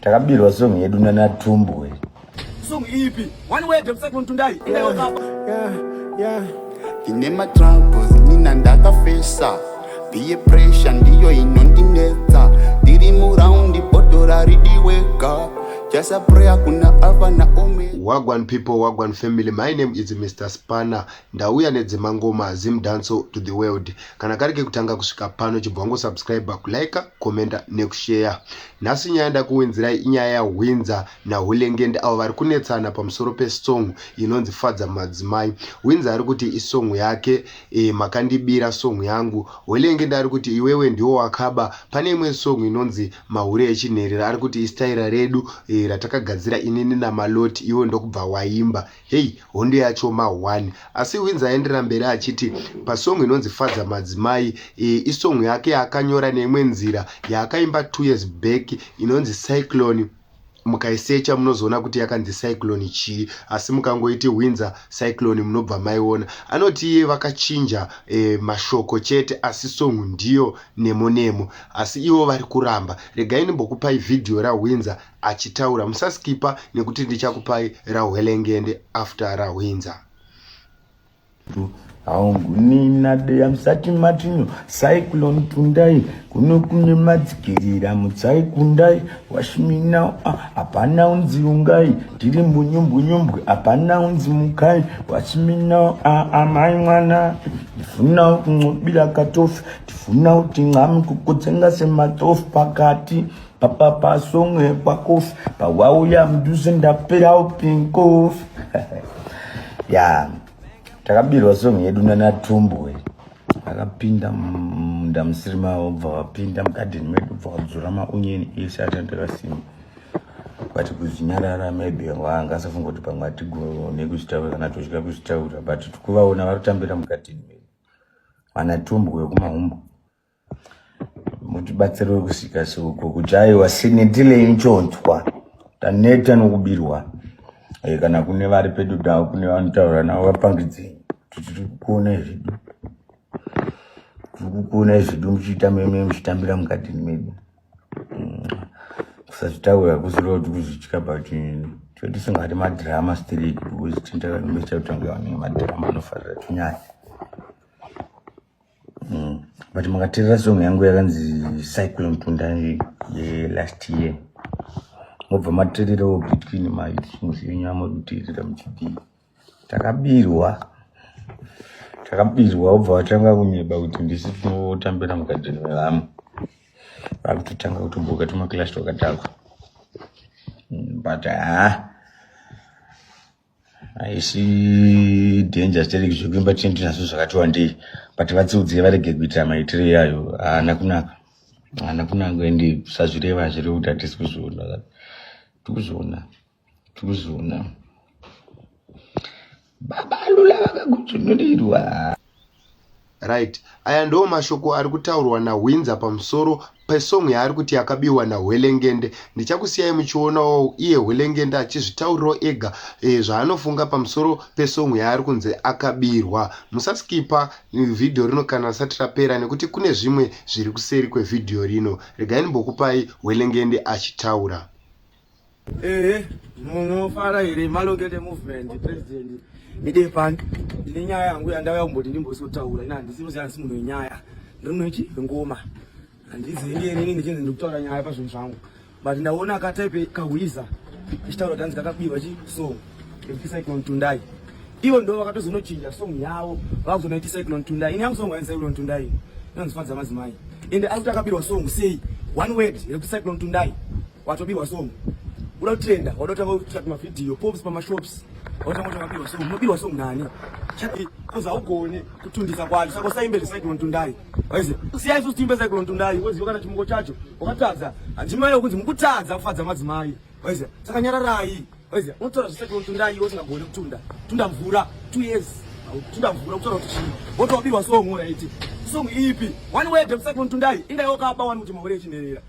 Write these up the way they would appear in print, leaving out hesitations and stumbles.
Takabirwa song yedu na Tumbu. Song ipi? One way to second Tundai. Yeah. In my troubles, nina ndakafesa. Be pressure ndiyo inondinetsa. Diri muraundi botora ridiweka. Just a prayer kuna alpha na omega. Wagwan people, Wagwan family, my name is Mr. Spanner. Ndauya nedzimangoma zimdanso to the world. Kana karike kutanga kusvika pano chibwango subscribe, kulike, komenta nekushare. Nasi nyanda kuwinzira inyaya Winza na Hulengende avo vari kunetsana pamusoro pesong inonzi Fadza Madzimai. Winza ari kuti isong yake makandibira song yangu. Hulengende ari kuti iwewe ndiwo wakaba. Pane imwe song inonzi Mahure echinherera ari kuti istaira redu ratakagadzira inini naMaloti iwo ndokubva waimba. Hey, hondo yacho ma1. Asi Winza aendera mberi achiti pasong inonzi Fadza Madzimai isong yake akanyora neimwe nzira yakaimba 2 years back inonzi Cyclone. Mukaisecha munozoona kuti yakanzi Cyclone chi, asi mukangoiti Winza Cyclone munobva maiona. Anoti iye vakachinja mashoko chete asi song ndiyo nemo. Asi ivo vari kuramba. Regai nimbokupai video raWinza achitaura, musaskipa nekuti ndichakupai raHwelengende after raWinza. Aungunina de amsati matinyo Cyclone Tundai kuno kune madzikirira mutsai kundai washimina apana unzi ungai tiri mbunyumbwe apana unzi mukai washimina amai mwana tifuna kunobira katofu tifuna kuti ngami kukotsenga sematofu pakati papa songwe pakofu pawauya mduze ndapera upinkofu ya takabirwa song yedu na Tumbu. Akapinda munda musirima obva wapinda mukadheni medu obva wadzura maonyeni ese atandakasima. Kwati kuzinyarara maybe wangasafunga kuti pamwe atigone kuzvitaura kana tosvika kuzvitaura, but tikuvaona varikutambira mukadheni medu. Vana Tumbu wekumahumbo. Mutibatsire kusvika soko kuti aiwa sinetile inchontwa taneta nokubirwa. Kana kune vari pedu davo kune vanotaura navo vapangidzei tirikuona zvidu muchiita meme muchitambira mukadheni medu. Kusazvitaura kusiro kuti kuzvitya but totisingati madhirama straight because tindakanomesa kutanga vanenge madhirama anofarira tunyaya. But makateerera song yangu yakanzi Cyclone Tundai last year. Mobva materera between my nyama kuteerera muchidii. Takabirwa obva watanga kunyeba kuti ndisi tinotambira mukadheni wevamwe. Vakutotanga kutomboka tumakilashi twakadako. But haisi danger stereki zvekuimba tinoti nazvo zvakati wandei. But vatsiudziye varege kuitira maitirei yayo. Haana kunaka ende sazvireva zviri kuti hatisi kuzviona. Tikuzviona. Baba lula vakakudzvonorirwa. Right. Aya ndo mashoko ari kutaurwa naWinza pamusoro pesong yaari kuti yakabiwa naHwelengende. Ndichakusiyai muchionawo iye Hwelengende achizvitaurirawo ega zvaanofunga pamusoro pesong yaari kunze akabirwa. Musaskipa video rino kana asati rapera nekuti kune zvimwe zviri kuseri kwevideo rino. Regai nimbokupai Hwelengende achitaura. Munofara here Malongete movement president Midepani ndine nyaya yangu yandauya kumboti ndimbosotaura ina ndisiroziya asi munhu wenyaya ndinochi ngoma handizivi inini ndichinzi ndikutaura nyaya pazvinhu zvangu but ndaona akataipe kaHwiza achitaura kuti kakabirwa song Cyclone Tundai. Ivo ndo vakatozonochinja song yavo vakazonaiti Cyclone Tundai. Ini yangu song yainzi Cyclone Tundai inonzi Fadza Madzimai ende ari kuti akabirwa song sei one word Cyclone Tundai watobirwa song. Uda trenda, wadotanga kutsvaka mavideo, pops pamashops. Wadotanga kutsvaka song, mobirwa song nani? Chati koza ugone kutundisa kwacho. Saka usaimbele Cyclone Tundai. Waize, siyai sutimbe Cyclone Tundai, woziva kana chimungo chacho. Wakatadza, handimai kunzi mukutadza Fadza Madzimai. Waize, saka nyararai. Waize, unotora Cyclone Tundai usingagone kutunda. Tunda mvura 2 years. Tunda mvura kutora kuti chini. Wotobirwa song uraiti. Song ipi? One way to Cyclone Tundai. Inda yokaba wanu kuti Mahure echinherera.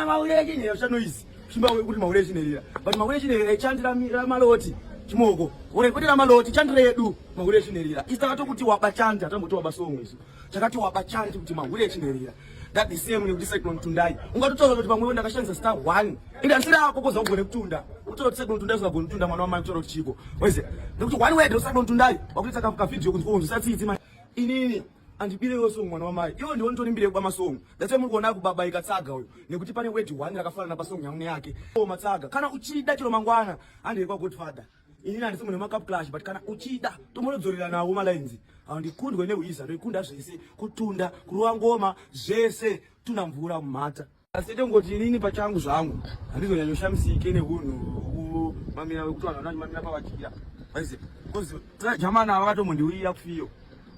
Mahure echinherera zvanoizi. Chimba kuti Mahure echinherera. But Mahure echinherera echandira Maloti. Chimoko. Ore kuti Maloti chandira yedu Mahure echinherera. Isaka kuti wabachanja tamboti wabasongo isu. Chakati wabachanja kuti Mahure echinherera. that the same with Cyclone Tundai ungatotola kuti pamwe ndakashandisa star 1 ingasira kokoza ugone kutunda utola Cyclone Tundai usagone kutunda mwana wa mai utola chiko weze ndikuti one word Cyclone Tundai wakuita ka video kuti konzo satsitsi mai inini andibile yosongo mwana wa mai iwo ndiwo ntonimbile kwa masongo that's why muri kuona kubaba ikatsaga uyo nekuti pane word 1 rakafana na pasongo yangu yake o matsaga kana uchida chilo mangwana ande kwa Godfather inini andisi mune makeup clash but kana uchida tomonodzorera nawo malines andikundi kwene uyiza ndikunda zvese kutunda kuruwa ngoma zvese tuna mvura mumata asite ngoti inini pachangu zvangu andizonyanyoshamsike nehunhu mamira wekutwana nani mamira pavachira waize kozi jamana vakatomondiwira kufiyo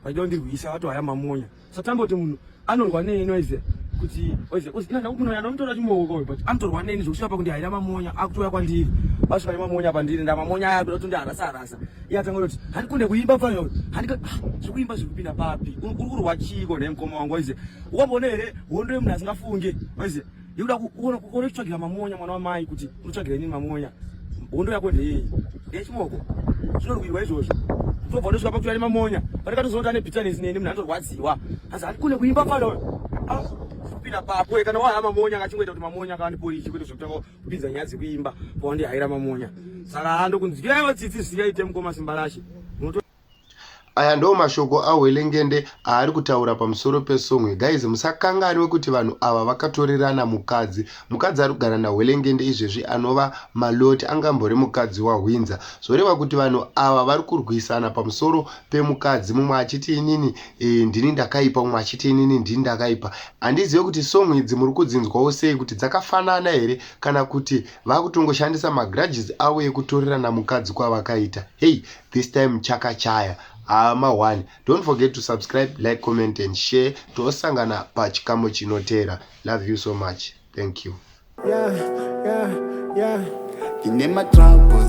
vachondirwisa vato haya mamonya satamboti munhu anorwa neni waize kuti waize ina munhu anomutora chimoko but anotorwa neni zvokusvika pakuti haina mamonya akutoya kwandiri vasvika nemamonya pandiri ndamamonya aya kuda kutondi harasa iyatangoti handikunde kuimba pano zvikuimba zvikupinda papi uri kurwa chiko nemukoma wangu waize ukamboona here hondo yemunhu asingafunge waize yekuda kuona kutsvagira mamonya mwana wamai kuti unotsvagira nini mamonya hondo yako ndeyei ndeyechimoko zvinorwirwa izvozvo tobva ndosvika pakutoya nemamonya patikatozonota nebhitanesi neni munhu anotorwadziwa asi handikunde kuimba pano kupinda papo kana wahaya mamonya ngachingoita kuti mamonya akandiporichi kwete zvekutanga kupinza nyadzi kuimba pawandihaira mamonya saka handokunzwirai vatsitsi zviyaite mukoma simba rashe aya ndo mashoko ahwelengende ari kutaura pamusoro pesongwe. Guys, musakanganwe kuti vanhu ava vakatorerana mukadzi ari kugara nahwelengende izvezvi anova maloti angambori mukadzi waHwinza. Zvoreva kuti vanhu ava vari kurwisana pamusoro pemukadzi, mumwe achiti inini ndini ndakaipa, mumwe achiti inini ndini ndakaipa. Handizive kuti songwe idzi muri kudzinzwawo sei, kuti dzakafanana here kana kuti vakutongoshandisa magrudges avo ekutorerana mukadzi kwavakaita. Hey, this time chakachaya. Ma1, don't forget to subscribe, like, comment and share. Tosangana pachikamu chinotera. Love you so much. Thank you. Inema troubles,